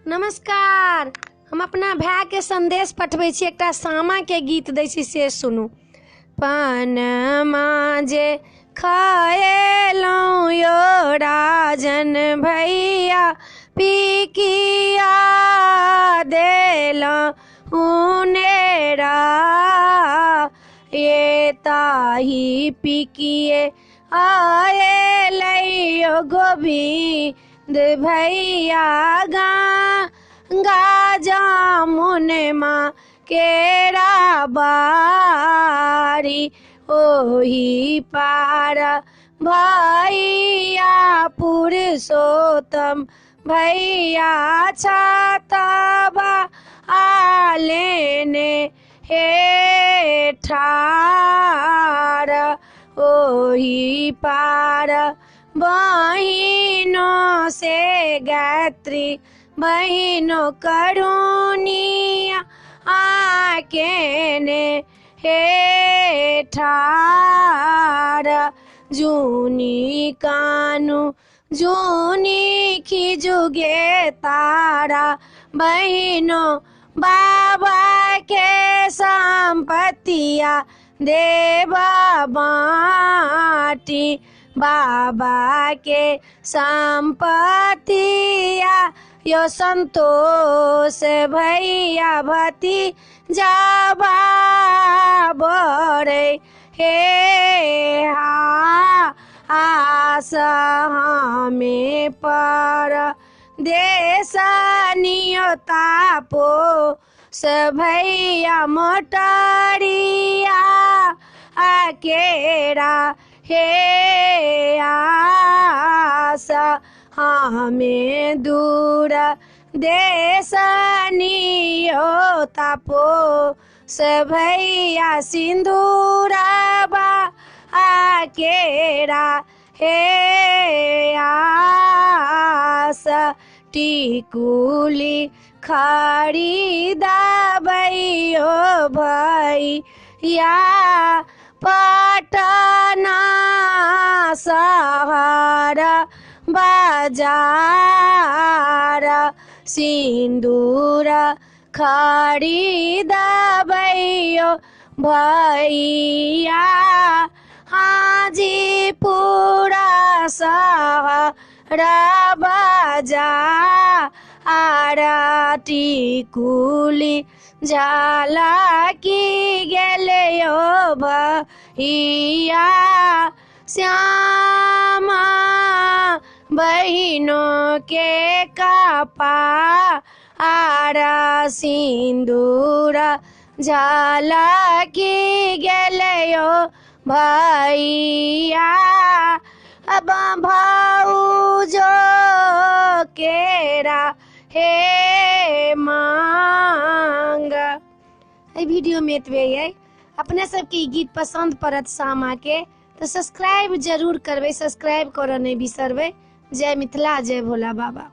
नमस्कार। हम अपना भाई के संदेश पठबै छी। एकटा सामा के गीत दै छी से सुनू। पानमा जे खएलौं यो राजन भैया पिकिया देलौं हुनेरा ये ताही पिकिए आए लइयो गोविंद भैया गंगा जामुन माँ केरा बारी ओही पार भैया पुरुषोत्तम भैया छातबा आलेने हे ठार ओही पार बहिनों से गायत्री बहिनों करुणिया आकेने हे ठार जूनी कानू जूनी खिजुगे तारा बहिनों बाबा के संपत्तिया देवा बाटी बाबा के संपत्तिया यो संतोष भैया भती जाबा बड़े हे आस हमें पर देश नियतापो भैया मोटरिया आकेरा हे आस हमें दूर देश नियतापो भैया सिंदूरबा आकेरा हे आस टिकुली खरीदाबैयो भैया पटना शहर बाजार सिंदूर खरीदाबैयो भैया हाजीपुर शहर बाजार टिकुली झाला की गेलियो भैया श्यामा बहिनों के कपार सिंदूर झाला की गेलियो भैया अब भाऊजो केरा हे मांग। वीडियो में एतबे है। अपने सबके गीत पसंद पड़त सामा के तो सब्सक्राइब जरूर करबे। सब्सक्राइब करऽ नहीं बिसरबे। जय मिथिला जय भोला बाबा।